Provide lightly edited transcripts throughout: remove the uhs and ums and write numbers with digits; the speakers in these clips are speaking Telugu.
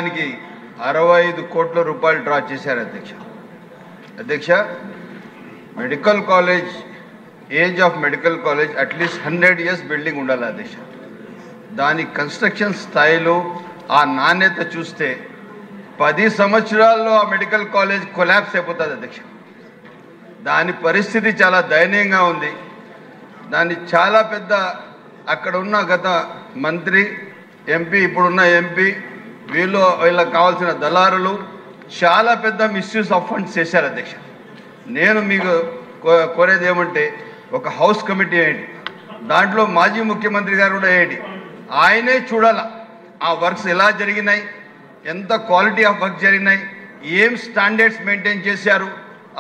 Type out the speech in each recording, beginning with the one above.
65 కోట్ల రూపాయలు డ్రా చేశారు అధ్యక్ష. Medical college age of medical college at least 100 years building ఉండాలి అధ్యక్ష. దాని కన్స్ట్రక్షన్ స్థాయిలో ఆ నాణ్యత చూస్తే 10 సంవత్సరాల్లో ఆ మెడికల్ కాలేజ్ కొలాప్స్ అయిపోతుంది అధ్యక్ష. దాని పరిస్థితి చాలా దయనీయంగా ఉంది. దాన్ని చాలా పెద్ద అక్కడ ఉన్న గత మంత్రి ఎంపీ ఇప్పుడున్న ఎంపీ వీళ్ళకి కావాల్సిన దళారులు చాలా పెద్ద మిస్యూజ్ ఆఫ్ ఫండ్స్ చేశారు అధ్యక్ష. నేను మీకు కోరేది ఏమంటే ఒక హౌస్ కమిటీ వేయండి, దాంట్లో మాజీ ముఖ్యమంత్రి గారు కూడా వేయండి. ఆయనే చూడాల ఆ వర్క్స్ ఎలా జరిగినాయి, ఎంత క్వాలిటీ ఆఫ్ వర్క్ జరిగినాయి, ఏం స్టాండర్డ్స్ మెయింటైన్ చేశారు.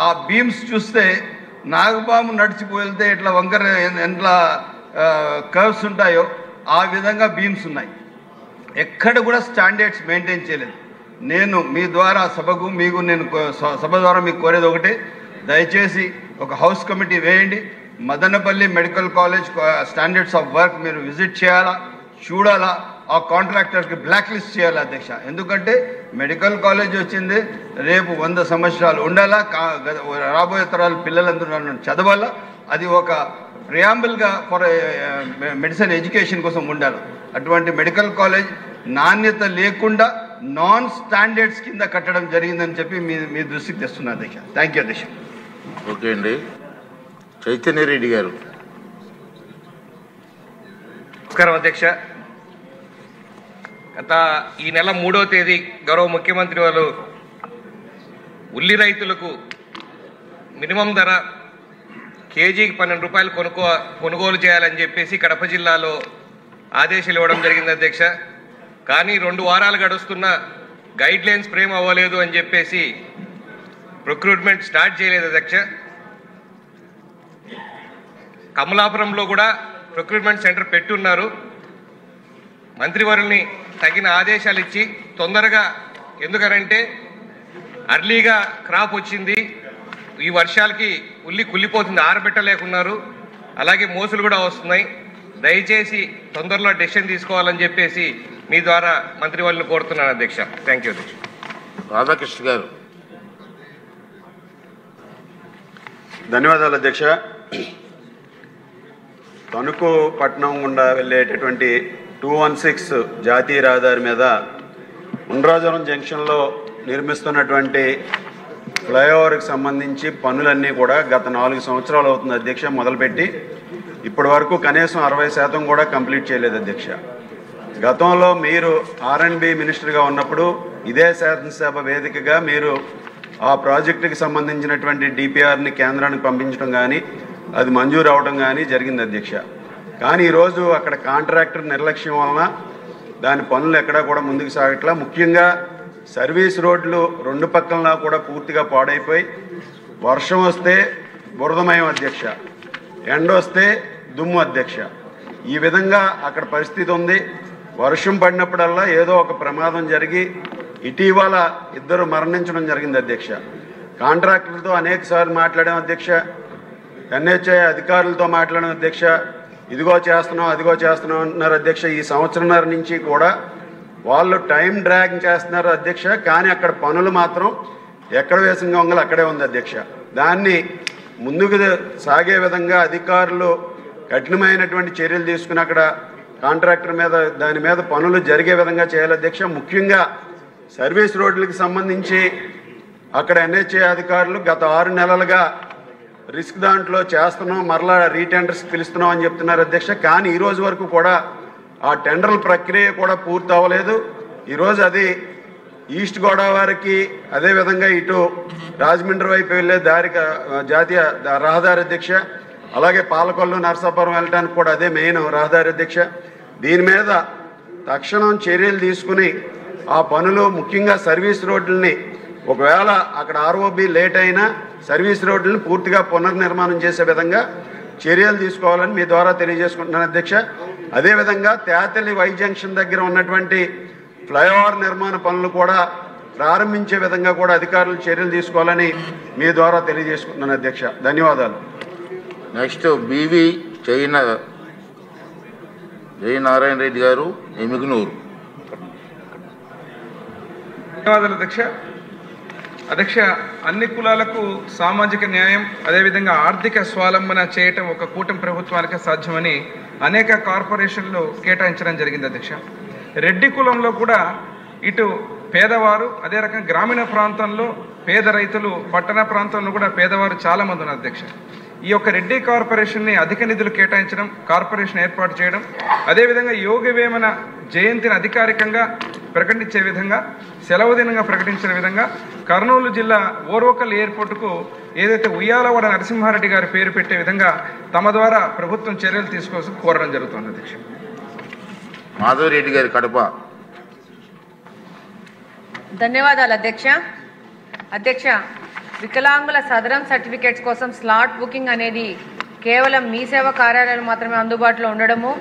ఆ బీమ్స్ చూస్తే నాగబాము నడిచిపోతే ఎట్లా వంకర ఎట్లా కర్వ్స్ ఉంటాయో ఆ విధంగా బీమ్స్ ఉన్నాయి. ఎక్కడ కూడా స్టాండర్డ్స్ మెయింటైన్ చేయలేదు. నేను మీ ద్వారా సభకు నేను సభ ద్వారా మీకు కోరేది ఒకటే, దయచేసి ఒక హౌస్ కమిటీ వేయండి. Madanapalle medical college standards of work మీరు విజిట్ చేయాలా, చూడాలా, ఆ కాంట్రాక్టర్కి బ్లాక్ లిస్ట్ చేయాలి అధ్యక్ష. ఎందుకంటే మెడికల్ కాలేజ్ వచ్చింది రేపు 100 సంవత్సరాలు ఉండాలా, రాబోయే తరాలు పిల్లలందరూ చదవాలా. అది ఒక ప్రియాంబుల్గా ఫర్ మెడిసిన్ ఎడ్యుకేషన్ కోసం ఉండాలి. అటువంటి మెడికల్ కాలేజ్ నాణ్యత లేకుండా నాన్ స్టాండర్డ్స్ కింద కట్టడం జరిగిందని చెప్పి మీ దృష్టికి తెస్తున్నా అధ్యక్ష. థ్యాంక్ యూ అధ్యక్ష. ఓకే అండి. చైతన్య రెడ్డి గారు. నమస్కారం అధ్యక్ష. గత ఈ నెల 3వ తేదీ గౌరవ ముఖ్యమంత్రి వారు ఉల్లి రైతులకు మినిమం ధర కేజీకి 12 రూపాయలు కొనుగోలు చేయాలని చెప్పేసి కడప జిల్లాలో ఆదేశాలు ఇవ్వడం జరిగింది అధ్యక్ష. కానీ 2 వారాలు గడుస్తున్న గైడ్ లైన్స్ ఫ్రేమ్ అవ్వలేదు అని చెప్పేసి ప్రొక్రూట్మెంట్ స్టార్ట్ చేయలేదు అధ్యక్ష. కమలాపురంలో కూడా ప్రొక్రూట్మెంట్ సెంటర్ పెట్టున్నారు. మంత్రివర్యుల్ని తగిన ఆదేశాలు ఇచ్చి తొందరగా, ఎందుకనంటే అర్లీగా క్రాప్ వచ్చింది, ఈ వర్షాలకి ఉల్లి కుళ్ళిపోతుంది, ఆరబెట్టలేకున్నారు, అలాగే మోసులు కూడా వస్తున్నాయి. దయచేసి తొందరలో డెసిషన్ తీసుకోవాలని చెప్పేసి మీ ద్వారా మంత్రివర్యుల్ని కోరుతున్నాను అధ్యక్ష. థ్యాంక్ యూ అధ్యక్ష. రాధాకృష్ణ గారు. ధన్యవాదాలు అధ్యక్ష. తణుకు పట్టణం గుండా వెళ్ళేటటువంటి 216 జాతీయ రహదారి మీద ఉండ్రాజవరం జంక్షన్లో నిర్మిస్తున్నటువంటి ఫ్లైఓవర్కి సంబంధించి పనులన్నీ కూడా గత 4 సంవత్సరాలు అవుతుంది అధ్యక్ష మొదలుపెట్టి. ఇప్పటి వరకు కనీసం 60% కూడా కంప్లీట్ చేయలేదు అధ్యక్ష. గతంలో మీరు R&B మినిస్టర్గా ఉన్నప్పుడు ఇదే శాసనసభ వేదికగా మీరు ఆ ప్రాజెక్టుకి సంబంధించినటువంటి DPRని కేంద్రానికి పంపించడం కానీ అది మంజూరు అవడం కానీ జరిగింది అధ్యక్ష. కానీ ఈరోజు అక్కడ కాంట్రాక్టర్ నిర్లక్ష్యం వలన దాని పనులు ఎక్కడా కూడా ముందుకు సాగట్లా. ముఖ్యంగా సర్వీస్ రోడ్లు 2 పక్కలనా కూడా పూర్తిగా పాడైపోయి, వర్షం వస్తే బురదమయం అధ్యక్ష, ఎండ వస్తే దుమ్ము అధ్యక్ష. ఈ విధంగా అక్కడ పరిస్థితి ఉంది. వర్షం పడినప్పుడల్లా ఏదో ఒక ప్రమాదం జరిగి ఇటీవల 2 మరణించడం జరిగింది అధ్యక్ష. కాంట్రాక్టర్లతో అనేకసార్లు మాట్లాడాం అధ్యక్ష, NHAI అధికారులతో మాట్లాడాం అధ్యక్ష. ఇదిగో చేస్తున్నాం అదిగో చేస్తున్నాం అంటున్నారు అధ్యక్ష. ఈ సంవత్సరంన్నర నుంచి కూడా వాళ్ళు టైం డ్రాగ్ చేస్తున్నారు అధ్యక్ష. కానీ అక్కడ పనులు మాత్రం ఎక్కడ వేసిన గొంగలు అక్కడే ఉంది అధ్యక్ష. దాన్ని ముందుకు సాగే విధంగా అధికారులు కఠినమైనటువంటి చర్యలు తీసుకుని అక్కడ కాంట్రాక్టర్ మీద దాని మీద పనులు జరిగే విధంగా చేయాలి అధ్యక్ష. ముఖ్యంగా సర్వీస్ రోడ్లకు సంబంధించి అక్కడ NHAI అధికారులు గత 6 నెలలుగా రిస్క్ దాంట్లో చేస్తున్నాం, మరలా రీటెండర్స్ పిలుస్తున్నాం అని చెప్తున్నారు అధ్యక్ష. కానీ ఈరోజు వరకు కూడా ఆ టెండర్ల ప్రక్రియ కూడా పూర్తి అవ్వలేదు. ఈరోజు అది ఈస్ట్ గోదావరికి అదేవిధంగా ఇటు రాజమండ్రి వైపు వెళ్ళే జాతీయ రహదారి అధ్యక్ష, అలాగే పాలకొల్లు నరసాపురం వెళ్ళడానికి కూడా అదే మెయిన్ రహదారి అధ్యక్ష. దీని మీద తక్షణం చర్యలు తీసుకుని ఆ పనులు ముఖ్యంగా సర్వీస్ రోడ్లని ఒకవేళ అక్కడ ROB లేట్ అయినా సర్వీస్ రోడ్లను పూర్తిగా పునర్నిర్మాణం చేసే విధంగా చర్యలు తీసుకోవాలని మీ ద్వారా తెలియజేసుకుంటున్నాను అధ్యక్ష. అదేవిధంగా తేతలి వై జంక్షన్ దగ్గర ఉన్నటువంటి ఫ్లైఓవర్ నిర్మాణ పనులు కూడా ప్రారంభించే విధంగా కూడా అధికారులు చర్యలు తీసుకోవాలని మీ ద్వారా తెలియజేసుకుంటున్నాను అధ్యక్ష. ధన్యవాదాలు. నెక్స్ట్ బివి జయనారాయణ రెడ్డి గారు, ఎమిగనూరు. ధన్యవాదాలు అధ్యక్ష. అన్ని కులాలకు సామాజిక న్యాయం అదేవిధంగా ఆర్థిక స్వావలంబన చేయటం ఒక కూటమి ప్రభుత్వానికి సాధ్యమని అనేక కార్పొరేషన్లు కేటాయించడం జరిగింది అధ్యక్ష. రెడ్డి కులంలో కూడా ఇటు పేదవారు, అదే రకంగా గ్రామీణ ప్రాంతంలో పేద రైతులు, పట్టణ ప్రాంతంలో కూడా పేదవారు చాలామంది ఉన్నారు అధ్యక్ష. ఈ యొక్క రెడ్డి కార్పొరేషన్ని అధిక నిధులు కేటాయించడం, కార్పొరేషన్ ఏర్పాటు చేయడం, అదేవిధంగా యోగ వేమన జయంతిని అధికారికంగా ప్రకటించే విధంగా, సెలవు దినంగా ప్రకటించిన విధంగా కర్నూలు జిల్లా ఓర్వకల్ ఎయిర్పోర్టుకు ఏదైతే ఉయ్యాలవాడ నరసింహారెడ్డి గారి పేరు పెట్టే విధంగా తమ ద్వారా ప్రభుత్వం చర్యలు తీసుకోవాల్సి కోరడం జరుగుతుంది అధ్యక్ష. మాధవరెడ్డి గారి కడప. ధన్యవాదాలు అధ్యక్ష. వికలాంగుల సదరం సర్టిఫికేట్స్ కోసం స్లాట్ బుకింగ్ అనేది కేవలం మీ సేవా కార్యాలయాలు మాత్రమే అందుబాటులో ఉండడము,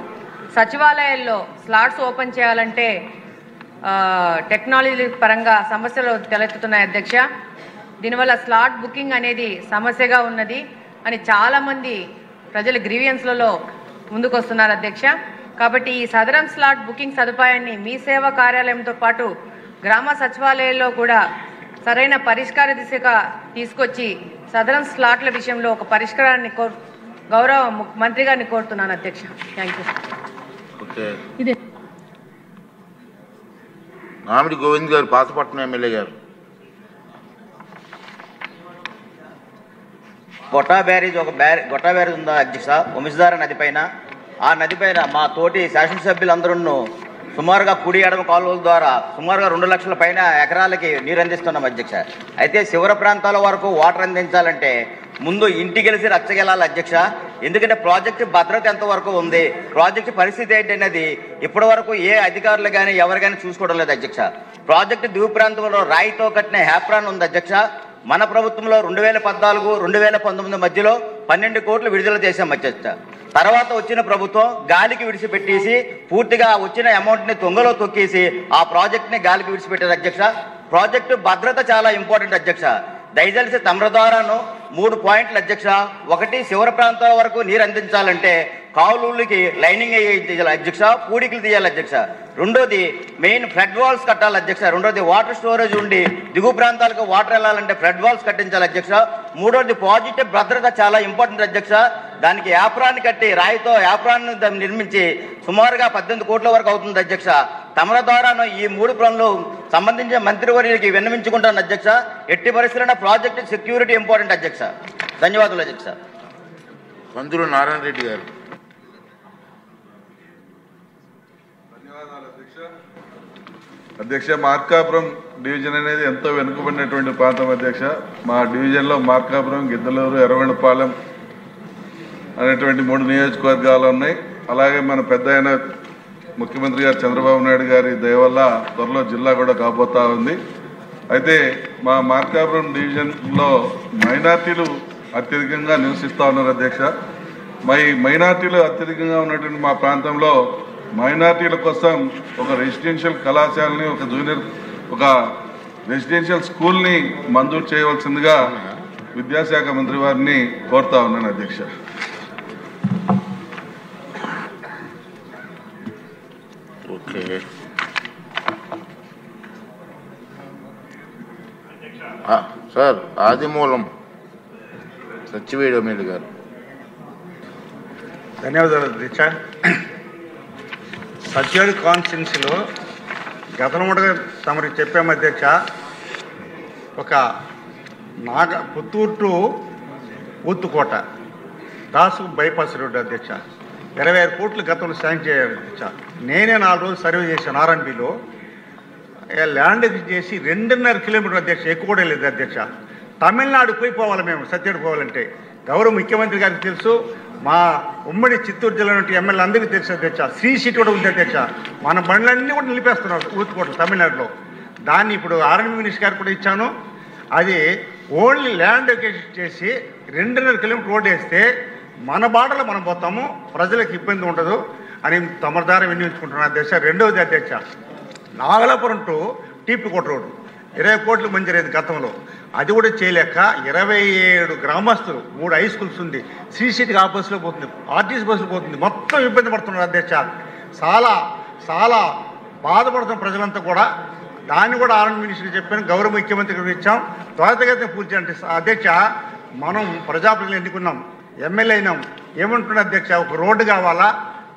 సచివాలయాల్లో స్లాట్స్ ఓపెన్ చేయాలంటే టెక్నాలజీ పరంగా సమస్యలు తలెత్తుతున్నాయి అధ్యక్ష. దీనివల్ల స్లాట్ బుకింగ్ అనేది సమస్యగా ఉన్నది అని చాలామంది ప్రజల గ్రీవియన్స్లలో ముందుకొస్తున్నారు అధ్యక్ష. కాబట్టి ఈ సదరం స్లాట్ బుకింగ్ సదుపాయాన్ని మీ సేవా కార్యాలయంతో పాటు గ్రామ సచివాలయాల్లో కూడా సరైన పరిష్కార దిశగా తీసుకొచ్చి సదరం స్లాట్ల విషయంలో ఒక పరిష్కారాన్ని గౌరవ మంత్రి గారిని కోరుతున్నాను అధ్యక్ష. Thank you. ఓకే. మామిడి గోవింద్ గారు, పాతపట్నం ఎమ్మెల్యే గారు. గొట్టా బ్యారేజ్ ఉందా అధ్యక్ష, వంశధార నది పైన. ఆ నది పైన మా తోటి శాసనసభ్యులందరూ సుమారుగా కుడి ఎడమ కాలువల ద్వారా సుమారుగా 2 లక్షల పైన ఎకరాలకి నీరు అందిస్తున్నాం అధ్యక్ష. అయితే శివర ప్రాంతాల వరకు వాటర్ అందించాలంటే ముందు ఇంటికెలిసి రచ్చగెలాలి అధ్యక్ష. ఎందుకంటే ప్రాజెక్టు భద్రత ఎంతవరకు ఉంది, ప్రాజెక్టు పరిస్థితి ఏంటనేది ఇప్పటి వరకు ఏ అధికారులు కానీ ఎవరు కానీ చూసుకోవడం లేదు అధ్యక్ష. ప్రాజెక్టు దిగు ప్రాంతంలో రాయితో కట్టిన హ్యాప్రాన్ ఉంది అధ్యక్ష. మన ప్రభుత్వంలో 2014, 2019 మధ్యలో 12 కోట్లు విడుదల చేశాం అధ్యక్ష. తర్వాత వచ్చిన ప్రభుత్వం గాలికి విడిచిపెట్టేసి పూర్తిగా వచ్చిన అమౌంట్ని తొంగలో తొక్కేసి ఆ ప్రాజెక్ట్ని గాలికి విడిచిపెట్టారు అధ్యక్ష. ప్రాజెక్టు భద్రత చాలా ఇంపార్టెంట్ అధ్యక్ష. దయచేసి తమర ద్వారాను 3 పాయింట్లు అధ్యక్ష. ఒకటి, శివర ప్రాంతాల వరకు నీరు అందించాలంటే కాలువలకి లైనింగ్ తీయాలి అధ్యక్ష, పూడికలు తీయాలి అధ్యక్ష. రెండోది మెయిన్ ఫ్లడ్ వాల్స్ కట్టాలి అధ్యక్ష. రెండోది వాటర్ స్టోరేజ్ ఉండి దిగు ప్రాంతాలకు వాటర్ వెళ్ళాలంటే ఫ్లడ్ వాల్స్ కట్టించాలి అధ్యక్ష. మూడోది ప్రాజెక్టు భద్రత చాలా ఇంపార్టెంట్ అధ్యక్ష. దానికి యాప్రాన్ని కట్టి రాయితో యాప్రాన్ని నిర్మించి సుమారుగా 18 కోట్ల వరకు అవుతుంది అధ్యక్ష. తమల ద్వారాను ఈ 3 పనులు సంబంధించిన మంత్రివర్యులకి విన్నవించుకుంటాను అధ్యక్ష. ఎట్టి పరిస్థితుల్లో ప్రాజెక్టు సెక్యూరిటీ ఇంపార్టెంట్ అధ్యక్ష. ధన్యవాదాలు అధ్యక్ష. పందులు నారాయణ రెడ్డి గారు. అధ్యక్ష, మార్కాపురం డివిజన్ అనేది ఎంతో వెనుకబడినటువంటి ప్రాంతం అధ్యక్ష. మా డివిజన్లో మార్కాపురం, గిద్దలూరు, ఎర్రగొండపాలెం అనేటువంటి 3 నియోజకవర్గాలు ఉన్నాయి. అలాగే మన పెద్ద అయిన ముఖ్యమంత్రి గారు చంద్రబాబు నాయుడు గారి దయ వల్ల త్వరలో జిల్లా కూడా కాబోతా ఉంది. అయితే మా మార్కాపురం డివిజన్లో మైనార్టీలు అత్యధికంగా నివసిస్తూ ఉన్నారు అధ్యక్ష. మైనార్టీలు అత్యధికంగా ఉన్నటువంటి మా ప్రాంతంలో మైనార్టీల కోసం ఒక రెసిడెన్షియల్ కళాశాలని, ఒక రెసిడెన్షియల్ స్కూల్ని మంజూరు చేయవలసిందిగా విద్యాశాఖ మంత్రి వారిని కోరుతా ఉన్నాను అధ్యక్ష. Okay sir. Adimulam Sathyavedu MLA గారు. ధన్యవాదాలు అధ్యక్ష. సత్యాడు కాన్స్టిట్యున్సీలో గతంలో తమరికి చెప్పాము అధ్యక్ష. ఒక Puttur to Uthukottai Dasu bypass road అధ్యక్ష 25 కోట్లు గతంలో శాంక్షన్ చేయాలి అధ్యక్ష. నేనే 4 రోజులు సర్వే చేశాను ఆర్ఎన్బిలో. ల్యాండ్ చేసి 2.5 కిలోమీటర్ అధ్యక్ష, ఎక్కువ కూడా లేదు అధ్యక్ష. తమిళనాడు పోవాలి మేము సత్యాడు పోవాలంటే. గౌరవ ముఖ్యమంత్రి గారికి తెలుసు, మా ఉమ్మడి చిత్తూరు జిల్లా నుండి ఎమ్మెల్యే అందరికీ తెలుసు అధ్యక్ష. ఫ్రీ సీట్ కూడా ఉంది అధ్యక్ష. మన బండ్లన్నీ కూడా నిలిపేస్తున్నారు ఊతుకోట తమిళనాడులో. దాన్ని ఇప్పుడు ఆర్ఎన్బి మినిస్టర్ గారు కూడా ఇచ్చాను. అది ఓన్లీ ల్యాండ్ అక్విజిషన్ చేసి 2.5 కిలోమీటర్ రోడ్ వేస్తే మన బాటలో మనం పోతాము, ప్రజలకు ఇబ్బంది ఉండదు అని తమ ద్వారా వినియోగించుకుంటున్నాను అధ్యక్ష. రెండవది అధ్యక్ష, నాగలాపురం టు టీపీకోట రోడ్డు 20 కోట్లు మంజూరైంది గతంలో. అది కూడా చేయలేక 27 గ్రామస్తులు, 3 హై స్కూల్స్ ఉంది, శ్రీ సిటీకి ఆ బస్సులో పోతుంది, ఆర్టీసీ బస్సులో పోతుంది, మొత్తం ఇబ్బంది పడుతున్నారు అధ్యక్ష. చాలా చాలా బాధపడుతున్న ప్రజలంతా కూడా దాన్ని కూడా ఆర్ఎండ్ మినిస్టర్కి చెప్పాను, గౌరవ ముఖ్యమంత్రి గారికి ఇచ్చాం, త్వరితగతిన పూర్తి అంటే అధ్యక్ష మనం ప్రజాప్రతినిధులు ఎన్నుకున్నాం, ఎమ్మెల్యే అయినాం, ఏమంటున్నా అధ్యక్ష ఒక రోడ్డు కావాలా,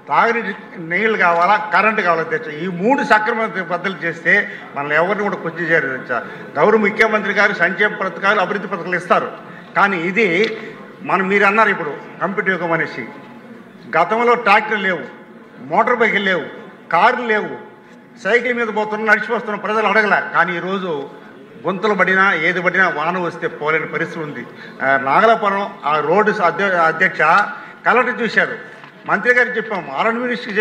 తాగునీటి నీళ్లు కావాలా, కరెంటు కావాలి అధ్యక్ష. ఈ 3 సక్రమ పద్ధతులు చేస్తే మనల్ని ఎవరిని కూడా కొంచెం చేయరు అధ్యక్ష. గౌరవ ముఖ్యమంత్రి గారు సంక్షేమ పథకాలు అభివృద్ధి పథకాలు ఇస్తారు, కానీ ఇది మీరు అన్నారు ఇప్పుడు కంప్యూటర్ యుగం అనేసి. గతంలో ట్రాక్టర్లు లేవు, మోటార్ బైకులు లేవు, కార్లు లేవు, సైకిల్ మీద పోతున్నా నడిచిపోతున్న ప్రజలు అడగలే. కానీ ఈరోజు గొంతులు పడినా ఏది పడినా వాన వస్తే పోలేని పరిస్థితి ఉంది. నాగలాపురం ఆ రోడ్డు అధ్యక్ష కలెక్టర్ చూశారు, మంత్రి గారికి చెప్పాం, ఆర్ఎండ్ మినిస్టర్కి